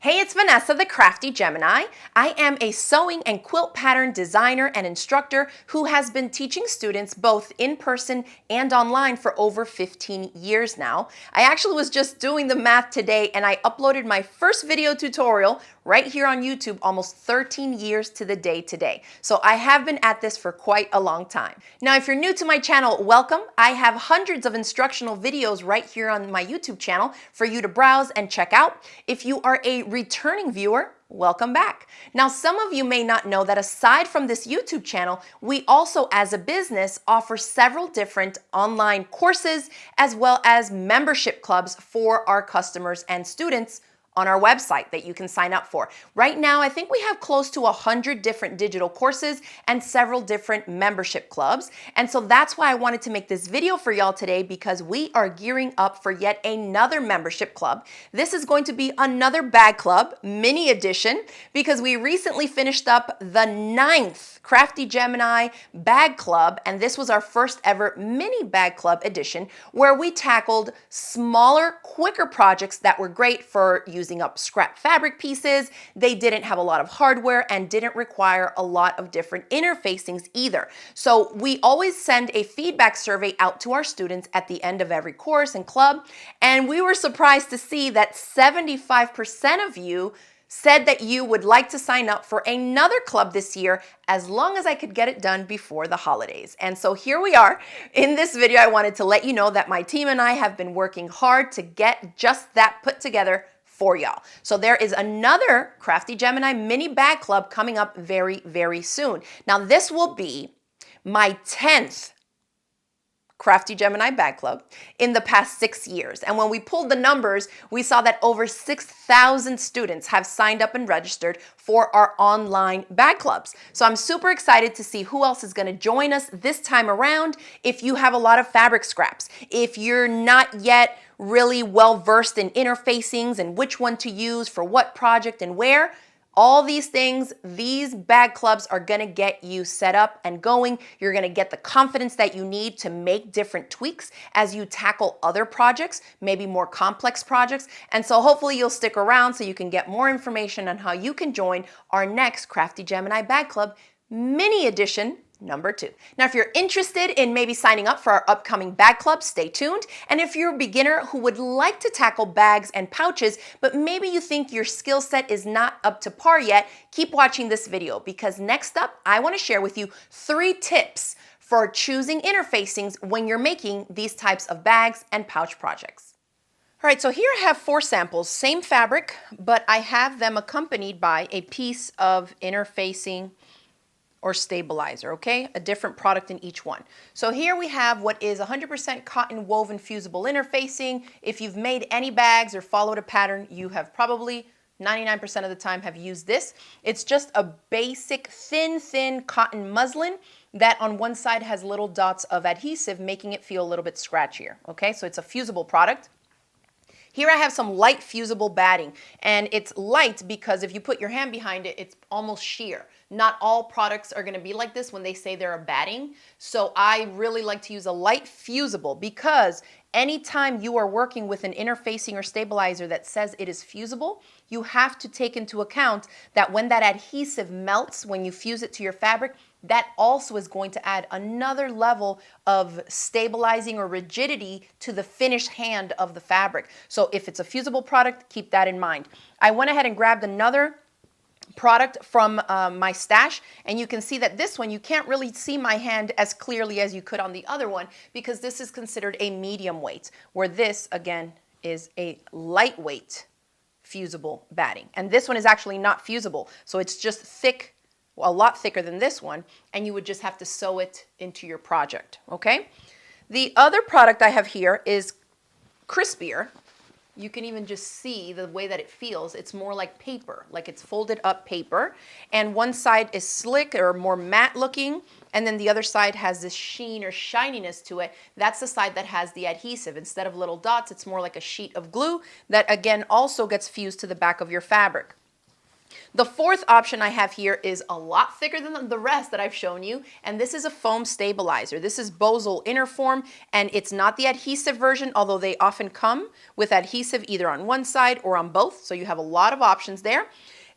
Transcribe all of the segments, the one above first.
Hey, it's Vanessa, the Crafty Gemini. I am a sewing and quilt pattern designer and instructor who has been teaching students both in person and online for over 15 years now. I actually was just doing the math today and I uploaded my first video tutorial right here on YouTube almost 13 years to the day today. So I have been at this for quite a long time. Now, if you're new to my channel, welcome. I have hundreds of instructional videos right here on my YouTube channel for you to browse and check out. If you are a returning viewer, welcome back. Now, some of you may not know that aside from this YouTube channel, we also as a business offer several different online courses as well as membership clubs for our customers and students on our website that you can sign up for. Right now, I think we have close to 100 different digital courses and several different membership clubs. And so that's why I wanted to make this video for y'all today, because we are gearing up for yet another membership club. This is going to be another bag club, mini edition, because we recently finished up the 9th Crafty Gemini bag club. And this was our first ever mini bag club edition where we tackled smaller, quicker projects that were great for using up scrap fabric pieces. They didn't have a lot of hardware and didn't require a lot of different interfacings either. So we always send a feedback survey out to our students at the end of every course and club. And we were surprised to see that 75% of you said that you would like to sign up for another club this year as long as I could get it done before the holidays. And so here we are. In this video, I wanted to let you know that my team and I have been working hard to get just that put together for y'all. So there is another Crafty Gemini mini bag club coming up very, very soon. Now this will be my 10th Crafty Gemini bag club in the past 6 years. And when we pulled the numbers, we saw that over 6,000 students have signed up and registered for our online bag clubs. So I'm super excited to see who else is going to join us this time around. If you have a lot of fabric scraps, if you're not yet really well versed in interfacings and which one to use for what project and where, all these things, these bag clubs are gonna get you set up and going. You're gonna get the confidence that you need to make different tweaks as you tackle other projects, maybe more complex projects. And so hopefully you'll stick around so you can get more information on how you can join our next Crafty Gemini Bag Club mini edition number 2. Now, if you're interested in maybe signing up for our upcoming bag club, stay tuned. And if you're a beginner who would like to tackle bags and pouches, but maybe you think your skill set is not up to par yet, keep watching this video, because next up, I want to share with you 3 tips for choosing interfacings when you're making these types of bags and pouch projects. All right, so here I have 4 samples, same fabric, but I have them accompanied by a piece of interfacing or stabilizer, okay? A different product in each one. So here we have what is 100% cotton woven fusible interfacing. If you've made any bags or followed a pattern, you have probably 99% of the time have used this. It's just a basic thin cotton muslin that on one side has little dots of adhesive, making it feel a little bit scratchier, okay? So it's a fusible product. Here I have some light fusible batting, and it's light because if you put your hand behind it, it's almost sheer. Not all products are gonna be like this when they say they're a batting. So I really like to use a light fusible, because anytime you are working with an interfacing or stabilizer that says it is fusible, you have to take into account that when that adhesive melts, when you fuse it to your fabric, that also is going to add another level of stabilizing or rigidity to the finished hand of the fabric. So if it's a fusible product, keep that in mind. I went ahead and grabbed another product from my stash, and you can see that this one, you can't really see my hand as clearly as you could on the other one, because this is considered a medium weight, where this again is a lightweight fusible batting. And this one is actually not fusible, so it's just thick, a lot thicker than this one, and you would just have to sew it into your project, okay? The other product I have here is crispier. You can even just see the way that it feels. It's more like paper, like it's folded up paper. And one side is slick or more matte looking, and then the other side has this sheen or shininess to it. That's the side that has the adhesive. Instead of little dots, it's more like a sheet of glue that again also gets fused to the back of your fabric. The fourth option I have here is a lot thicker than the rest that I've shown you, and this is a foam stabilizer. This is Bosal Interform, and it's not the adhesive version, although they often come with adhesive either on one side or on both, so you have a lot of options there.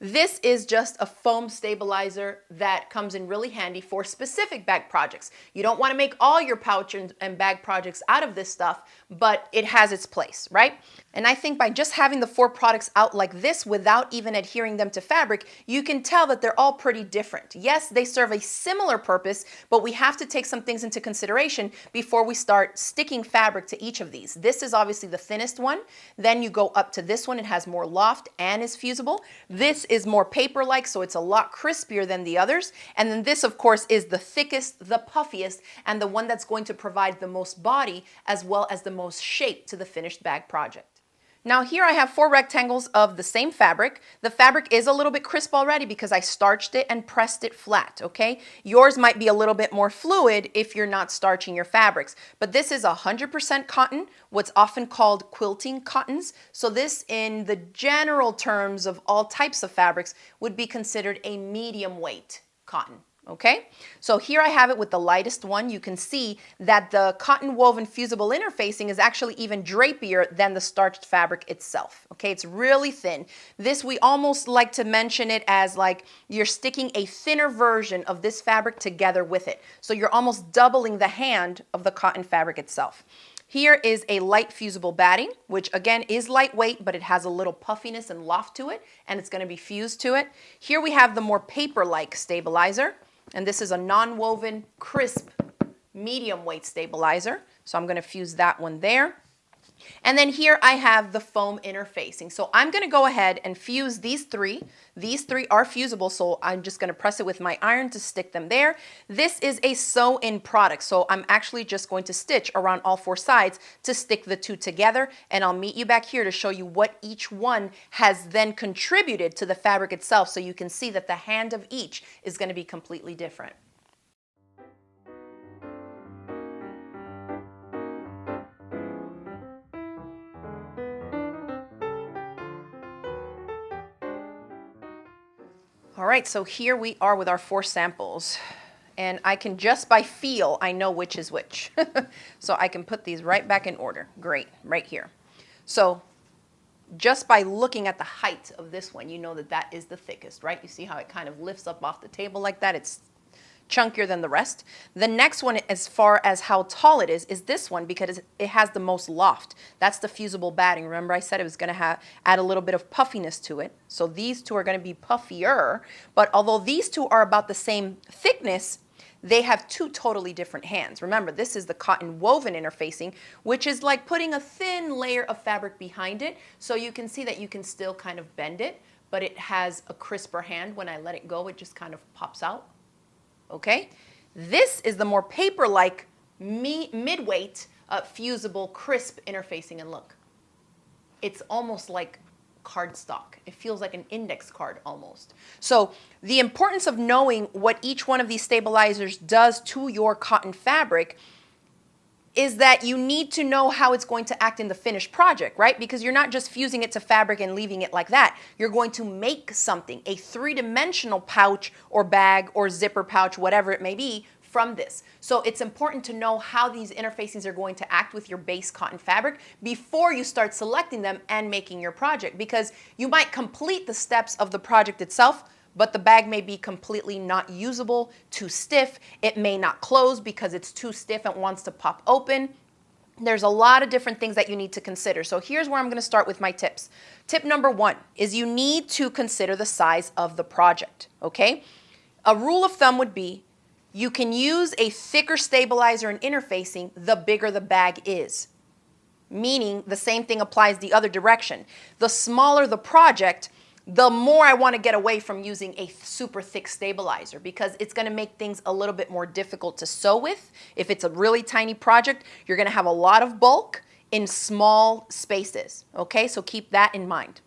This is just a foam stabilizer that comes in really handy for specific bag projects. You don't want to make all your pouch and bag projects out of this stuff, but it has its place, right? And I think by just having the 4 products out like this without even adhering them to fabric, you can tell that they're all pretty different. Yes, they serve a similar purpose, but we have to take some things into consideration before we start sticking fabric to each of these. This is obviously the thinnest one. Then you go up to this one. It has more loft and is fusible. This is more paper-like, so it's a lot crispier than the others. And then this, of course, is the thickest, the puffiest, and the one that's going to provide the most body as well as the most shape to the finished bag project. Now here I have 4 rectangles of the same fabric. The fabric is a little bit crisp already because I starched it and pressed it flat, okay? Yours might be a little bit more fluid if you're not starching your fabrics, but this is 100% cotton, what's often called quilting cottons. So this, in the general terms of all types of fabrics, would be considered a medium weight cotton. Okay, so here I have it with the lightest one. You can see that the cotton woven fusible interfacing is actually even drapier than the starched fabric itself. Okay, it's really thin. This, we almost like to mention it as like you're sticking a thinner version of this fabric together with it. So you're almost doubling the hand of the cotton fabric itself. Here is a light fusible batting, which again is lightweight, but it has a little puffiness and loft to it, and it's going to be fused to it. Here we have the more paper-like stabilizer. And this is a non-woven, crisp, medium weight stabilizer. So I'm going to fuse that one there. And then here I have the foam interfacing. So I'm going to go ahead and fuse these 3. These 3 are fusible, so I'm just going to press it with my iron to stick them there. This is a sew-in product, so I'm actually just going to stitch around all 4 sides to stick the 2 together, and I'll meet you back here to show you what each one has then contributed to the fabric itself, so you can see that the hand of each is going to be completely different. All right, so here we are with our 4 samples, and I can just by feel, I know which is which. So I can put these right back in order. Great, right here. So just by looking at the height of this one, you know that that is the thickest, right? You see how it kind of lifts up off the table like that? It's chunkier than the rest. The next one, as far as how tall it is this one because it has the most loft. That's the fusible batting. Remember I said it was going to add a little bit of puffiness to it. So these 2 are going to be puffier, but although these 2 are about the same thickness, they have 2 totally different hands. Remember, this is the cotton woven interfacing, which is like putting a thin layer of fabric behind it, so you can see that you can still kind of bend it, but it has a crisper hand. When I let it go, it just kind of pops out. Okay, this is the more paper-like mid-weight fusible crisp interfacing, and look, it's almost like cardstock. It feels like an index card almost. So the importance of knowing what each one of these stabilizers does to your cotton fabric is that you need to know how it's going to act in the finished project, right? Because you're not just fusing it to fabric and leaving it like that. You're going to make something, a 3-dimensional pouch or bag or zipper pouch, whatever it may be, from this. So it's important to know how these interfacings are going to act with your base cotton fabric before you start selecting them and making your project, because you might complete the steps of the project itself, but the bag may be completely not usable, too stiff. It may not close because it's too stiff and wants to pop open. There's a lot of different things that you need to consider. So here's where I'm going to start with my tips. Tip number 1 is you need to consider the size of the project, okay? A rule of thumb would be you can use a thicker stabilizer and interfacing the bigger the bag is. Meaning the same thing applies the other direction. The smaller the project, the more I want to get away from using a super thick stabilizer, because it's going to make things a little bit more difficult to sew with. If it's a really tiny project, you're going to have a lot of bulk in small spaces. Okay, so keep that in mind.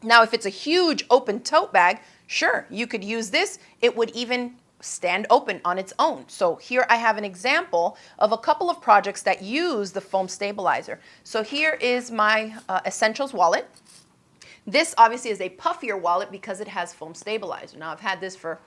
Now, if it's a huge open tote bag, sure, you could use this. It would even stand open on its own. So here I have an example of a couple of projects that use the foam stabilizer. So here is my Essentials wallet. This obviously is a puffier wallet because it has foam stabilizer. Now I've had this for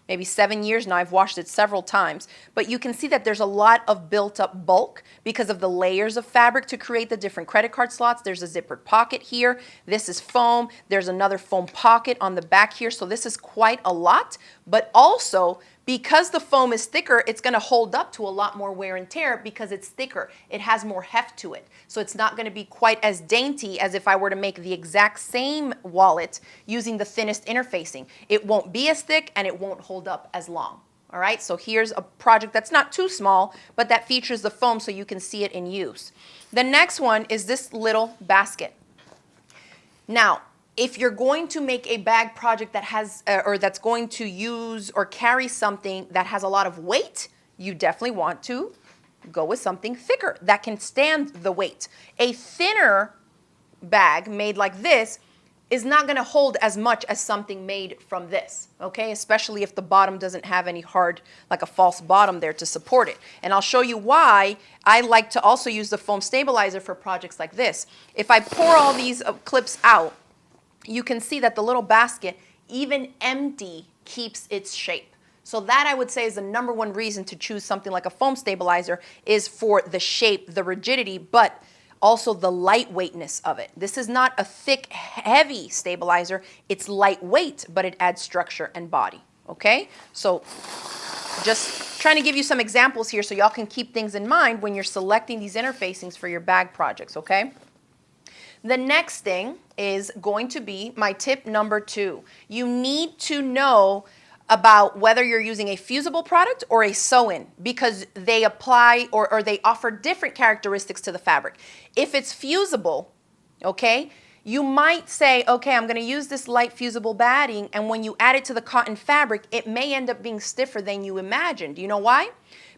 maybe 7 years now. I've washed it several times, but you can see that there's a lot of built up bulk because of the layers of fabric to create the different credit card slots. There's a zippered pocket here. This is foam. There's another foam pocket on the back here. So this is quite a lot, but also because the foam is thicker, it's going to hold up to a lot more wear and tear because it's thicker. It has more heft to it. So it's not going to be quite as dainty as if I were to make the exact same wallet using the thinnest interfacing. It won't be as thick and it won't hold up as long. All right, so here's a project that's not too small, but that features the foam so you can see it in use. The next one is this little basket. Now, if you're going to make a bag project that has, or that's going to use or carry something that has a lot of weight, you definitely want to go with something thicker that can stand the weight. A thinner bag made like this is not going to hold as much as something made from this, okay? Especially if the bottom doesn't have any hard, like a false bottom there to support it. And I'll show you why I like to also use the foam stabilizer for projects like this. If I pour all these clips out, you can see that the little basket, even empty, keeps its shape. So that I would say is the number one reason to choose something like a foam stabilizer is for the shape, the rigidity, but also the lightweightness of it. This is not a thick, heavy stabilizer. It's lightweight, but it adds structure and body, okay? So just trying to give you some examples here so y'all can keep things in mind when you're selecting these interfacings for your bag projects, okay? The next thing is going to be my tip number 2. You need to know about whether you're using a fusible product or a sew-in because they apply or they offer different characteristics to the fabric. If it's fusible, okay, you might say, okay, I'm going to use this light fusible batting, and when you add it to the cotton fabric, it may end up being stiffer than you imagined. You know why?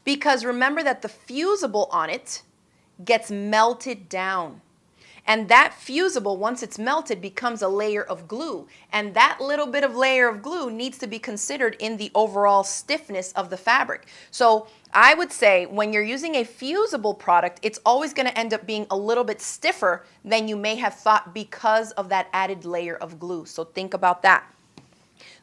Because remember that the fusible on it gets melted down. And that fusible, once it's melted, becomes a layer of glue. And that little bit of layer of glue needs to be considered in the overall stiffness of the fabric. So I would say when you're using a fusible product, it's always going to end up being a little bit stiffer than you may have thought because of that added layer of glue. So think about that.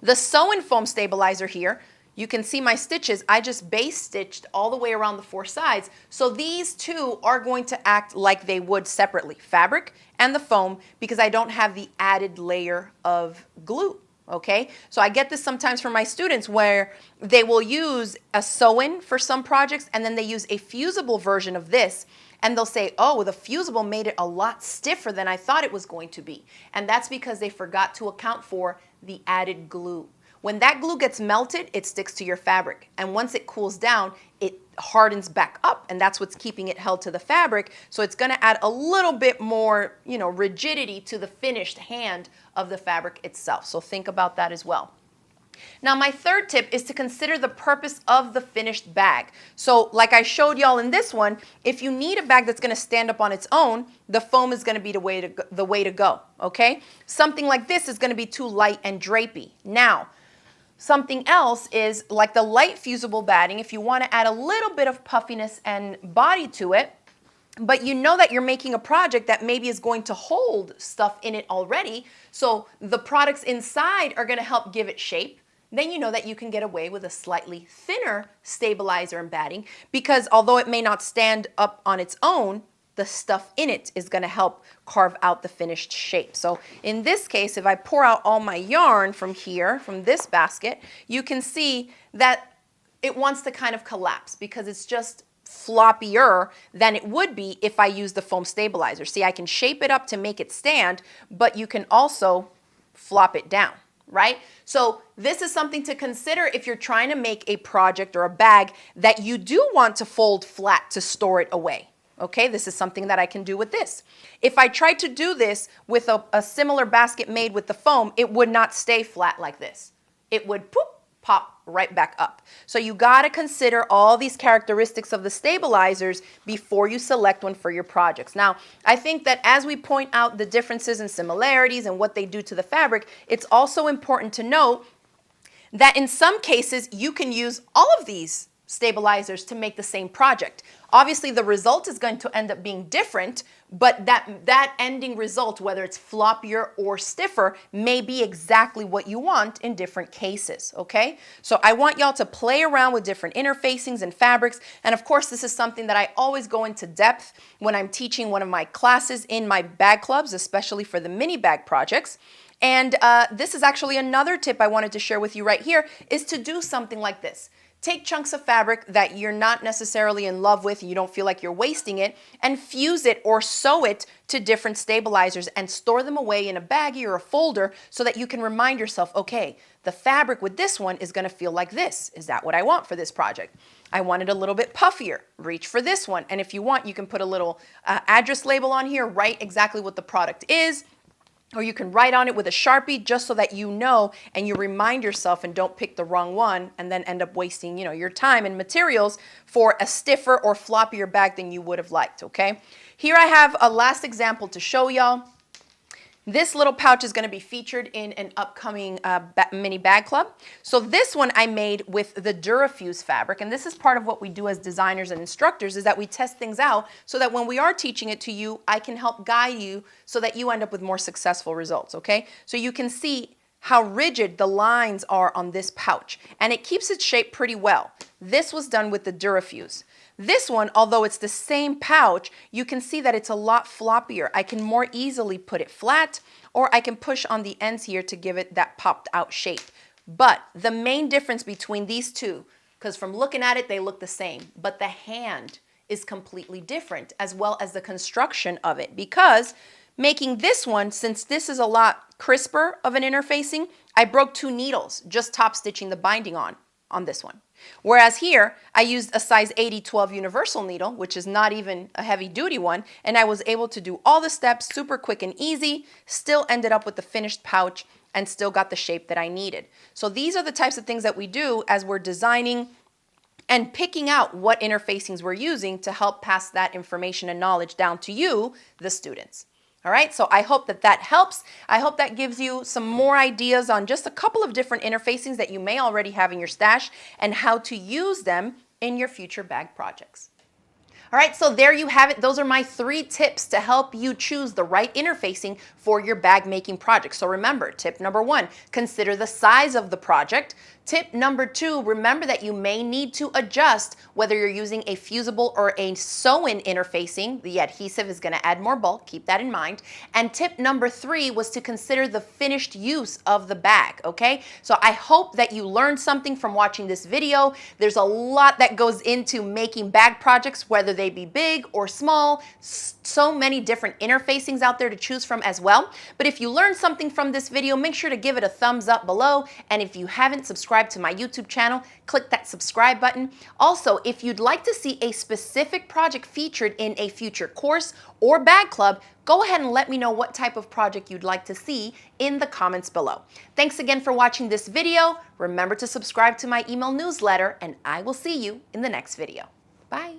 The sew-in foam stabilizer here, you can see my stitches. I just base stitched all the way around the 4 sides. So these two are going to act like they would separately, fabric and the foam, because I don't have the added layer of glue. Okay, so I get this sometimes from my students where they will use a sew-in for some projects and then they use a fusible version of this and they'll say, oh, the fusible made it a lot stiffer than I thought it was going to be. And that's because they forgot to account for the added glue. When that glue gets melted, it sticks to your fabric. And once it cools down, it hardens back up. And that's what's keeping it held to the fabric. So it's going to add a little bit more, rigidity to the finished hand of the fabric itself. So think about that as well. Now, my third tip is to consider the purpose of the finished bag. So like I showed y'all in this one, if you need a bag that's going to stand up on its own, the foam is going to be the way to go, okay? Something like this is going to be too light and drapey. Now, something else is like the light fusible batting. If you want to add a little bit of puffiness and body to it, but you know that you're making a project that maybe is going to hold stuff in it already, so the products inside are going to help give it shape, then you know that you can get away with a slightly thinner stabilizer and batting because although it may not stand up on its own, the stuff in it is going to help carve out the finished shape. So in this case, if I pour out all my yarn from here, from this basket, you can see that it wants to kind of collapse because it's just floppier than it would be if I use the foam stabilizer. See, I can shape it up to make it stand, but you can also flop it down, right? So this is something to consider if you're trying to make a project or a bag that you do want to fold flat to store it away. Okay, this is something that I can do with this. If I tried to do this with a similar basket made with the foam, it would not stay flat like this. It would pop right back up. So you got to consider all these characteristics of the stabilizers before you select one for your projects. Now, I think that as we point out the differences and similarities and what they do to the fabric, it's also important to note that in some cases you can use all of these stabilizers to make the same project. Obviously, the result is going to end up being different, but that ending result, whether it's floppier or stiffer, may be exactly what you want in different cases, okay? So I want y'all to play around with different interfacings and fabrics, and of course, this is something that I always go into depth when I'm teaching one of my classes in my bag clubs, especially for the mini bag projects. And this is actually another tip I wanted to share with you right here, is to do something like this. Take chunks of fabric that you're not necessarily in love with, you don't feel like you're wasting it, and fuse it or sew it to different stabilizers and store them away in a baggie or a folder so that you can remind yourself, okay, the fabric with this one is going to feel like this. Is that what I want for this project? I want it a little bit puffier. Reach for this one. And if you want, you can put a little address label on here, write exactly what the product is. Or you can write on it with a Sharpie just so that you know and you remind yourself and don't pick the wrong one and then end up wasting, your time and materials for a stiffer or floppier bag than you would have liked, okay? Here I have a last example to show y'all. This little pouch is going to be featured in an upcoming mini bag club. So this one I made with the Durafuse fabric, and this is part of what we do as designers and instructors, is that we test things out so that when we are teaching it to you, I can help guide you so that you end up with more successful results, okay? So you can see how rigid the lines are on this pouch, and it keeps its shape pretty well. This was done with the Durafuse. This one, although it's the same pouch, you can see that it's a lot floppier. I can more easily put it flat, or I can push on the ends here to give it that popped out shape. But the main difference between these two, because from looking at it, they look the same, but the hand is completely different, as well as the construction of it, because making this one, since this is a lot crisper of an interfacing, I broke 2 needles, just top stitching the binding on this one. Whereas here, I used a size 80-12 universal needle, which is not even a heavy duty one, and I was able to do all the steps super quick and easy, still ended up with the finished pouch, and still got the shape that I needed. So these are the types of things that we do as we're designing and picking out what interfacings we're using to help pass that information and knowledge down to you, the students. All right, so I hope that helps. I hope that gives you some more ideas on just a couple of different interfacings that you may already have in your stash and how to use them in your future bag projects. All right, so there you have it. Those are my 3 tips to help you choose the right interfacing for your bag making project. So remember, tip number 1, consider the size of the project. Tip number 2, remember that you may need to adjust whether you're using a fusible or a sew-in interfacing. The adhesive is going to add more bulk, keep that in mind. And tip number 3 was to consider the finished use of the bag, okay? So I hope that you learned something from watching this video. There's a lot that goes into making bag projects, whether they be big or small. So many different interfacings out there to choose from as well. But if you learned something from this video, make sure to give it a thumbs up below. And if you haven't subscribed to my YouTube channel, click that subscribe button. Also, if you'd like to see a specific project featured in a future course or bag club, go ahead and let me know what type of project you'd like to see in the comments below. Thanks again for watching this video. Remember to subscribe to my email newsletter, and I will see you in the next video. Bye.